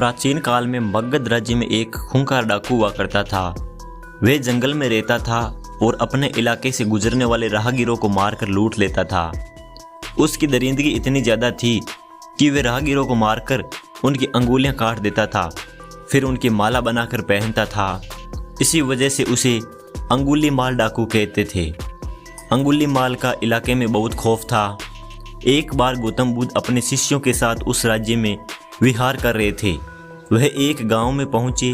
प्राचीन काल में मगध राज्य में एक खूंखार डाकू हुआ करता था। वह जंगल में रहता था और अपने इलाके से गुजरने वाले राहगीरों को मारकर लूट लेता था। उसकी दरिंदगी इतनी ज़्यादा थी कि वह राहगीरों को मारकर उनकी अंगुलियां काट देता था, फिर उनकी माला बनाकर पहनता था। इसी वजह से उसे अंगुली माल डाकू कहते थे। अंगुली माल का इलाके में बहुत खौफ था। एक बार गौतम बुद्ध अपने शिष्यों के साथ उस राज्य में विहार कर रहे थे। वह एक गांव में पहुंचे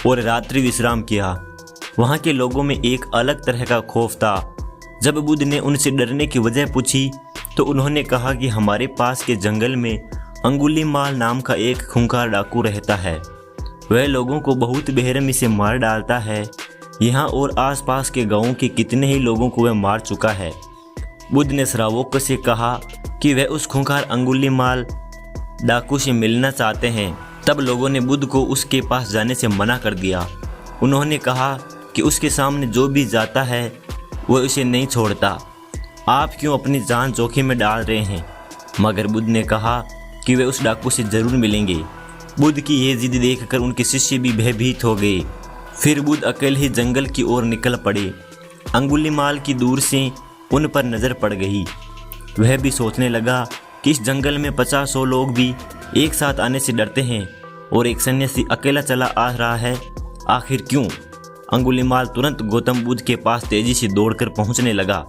और रात्रि विश्राम किया। वहां के लोगों में एक अलग तरह का खौफ था। जब बुद्ध ने उनसे डरने की वजह पूछी तो उन्होंने कहा कि हमारे पास के जंगल में अंगुली माल नाम का एक खूंखार डाकू रहता है। वह लोगों को बहुत बेरहमी से मार डालता है। यहाँ और आसपास के गांवों के कितने ही लोगों को वह मार चुका है। बुद्ध ने श्रावकों से कहा कि वह उस खूंखार अंगुली माल डाकू से मिलना चाहते हैं। तब लोगों ने बुद्ध को उसके पास जाने से मना कर दिया। उन्होंने कहा कि उसके सामने जो भी जाता है वह उसे नहीं छोड़ता। आप क्यों अपनी जान जोखिम में डाल रहे हैं? मगर बुद्ध ने कहा कि वे उस डाकू से जरूर मिलेंगे। बुद्ध की यह जिद देखकर उनके शिष्य भी भयभीत हो गए। फिर बुद्ध अकेले ही जंगल की ओर निकल पड़े। अंगुलीमाल की दूर से उन पर नज़र पड़ गई। वह भी सोचने लगा कि इस जंगल में 50-100 लोग भी एक साथ आने से डरते हैं और एक सन्यासी अकेला चला आ रहा है, आखिर क्यों? अंगुलीमाल तुरंत गौतम बुद्ध के पास तेजी से दौड़कर पहुंचने लगा।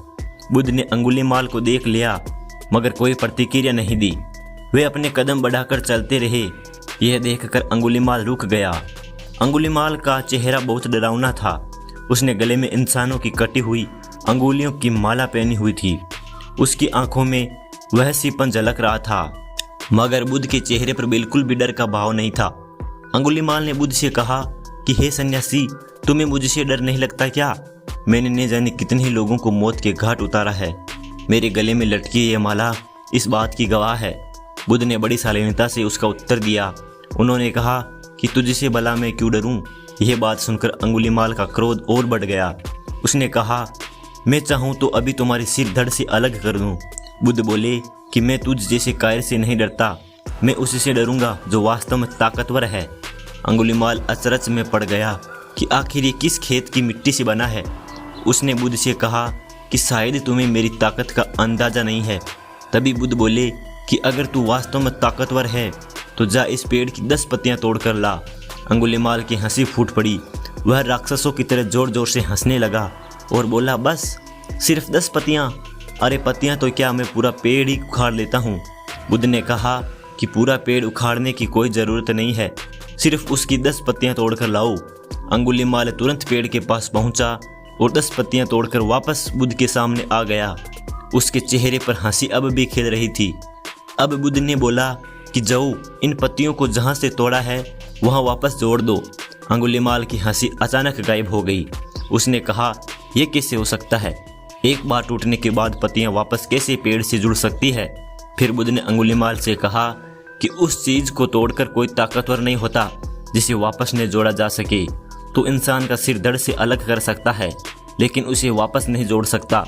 बुद्ध ने अंगुलीमाल को देख लिया मगर कोई प्रतिक्रिया नहीं दी। वे अपने कदम बढ़ाकर चलते रहे। यह देखकर अंगुलीमाल रुक गया। अंगुलीमाल का चेहरा बहुत डरावना था। उसने गले में इंसानों की कटी हुई अंगुलियों की माला पहनी हुई थी। उसकी आंखों में वह सीपन झलक रहा था, मगर बुद्ध के चेहरे पर बिल्कुल भी डर का भाव नहीं था। अंगुलीमाल ने बुद्ध से कहा कि हे सन्यासी, तुम्हें मुझसे डर नहीं लगता क्या? मैंने न जाने कितने ही लोगों को मौत के घाट उतारा है। मेरे गले में लटकी यह माला इस बात की गवाह है। बुद्ध ने बड़ी शालीनता से उसका उत्तर दिया। उन्होंने कहा कि तुझसे भला मैं क्यों डरूं? यह बात सुनकर अंगुलीमाल का क्रोध और बढ़ गया। उसने कहा, मैं चाहूं तो अभी तुम्हारी सिर धड़ से अलग कर दूं। बुद्ध बोले कि मैं तुझ जैसे कायर से नहीं डरता, मैं उससे डरूंगा जो वास्तव में ताकतवर है। अंगुलीमाल अचरज में पड़ गया कि आखिर ये किस खेत की मिट्टी से बना है। उसने बुद्ध से कहा कि शायद तुम्हें मेरी ताकत का अंदाजा नहीं है। तभी बुद्ध बोले कि अगर तू वास्तव में ताकतवर है तो जा इस पेड़ की 10 पत्तियां तोड़कर ला। अंगुलीमाल की हंसी फूट पड़ी। वह राक्षसों की तरह जोर जोर से हंसने लगा और बोला, बस सिर्फ 10 पत्तियां? अरे पत्तियां तो क्या, मैं पूरा पेड़ ही उखाड़ लेता हूँ। बुद्ध ने कहा कि पूरा पेड़ उखाड़ने की कोई ज़रूरत नहीं है, सिर्फ उसकी 10 पत्तियां तोड़कर लाओ। अंगुलीमाल तुरंत पेड़ के पास पहुंचा और 10 पत्तियां तोड़कर वापस बुद्ध के सामने आ गया। उसके चेहरे पर हंसी अब भी खिल रही थी। अब बुद्ध ने बोला कि जाओ, इन पत्तियों को जहाँ से तोड़ा है वहाँ वापस जोड़ दो। अंगुलीमाल की हंसी अचानक गायब हो गई। उसने कहा, यह कैसे हो सकता है? एक बार टूटने के बाद पत्तियां वापस कैसे पेड़ से जुड़ सकती है? फिर बुद्ध ने अंगुलीमाल से कहा कि उस चीज को तोड़कर कोई ताकतवर नहीं होता जिसे वापस न जोड़ा जा सके। तो इंसान का सिर धड़ से अलग कर सकता है लेकिन उसे वापस नहीं जोड़ सकता।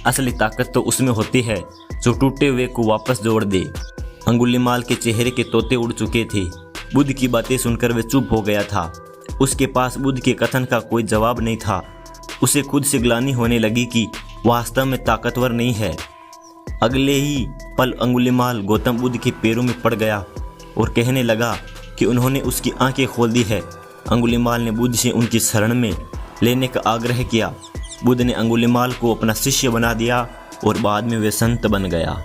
असली ताकत तो उसमें होती है जो टूटे हुए को वापस जोड़ दे। अंगुलीमाल के चेहरे के तोते उड़ चुके थे। बुद्ध की बातें सुनकर वह चुप हो गया था। उसके पास बुद्ध के कथन का कोई जवाब नहीं था। उसे खुद से ग्लानि होने लगी कि वास्तव में ताकतवर नहीं है। अगले ही पल अंगुलीमाल गौतम बुद्ध के पैरों में पड़ गया और कहने लगा कि उन्होंने उसकी आंखें खोल दी है। अंगुलीमाल ने बुद्ध से उनकी शरण में लेने का आग्रह किया। बुद्ध ने अंगुलीमाल को अपना शिष्य बना दिया और बाद में वे संत बन गया।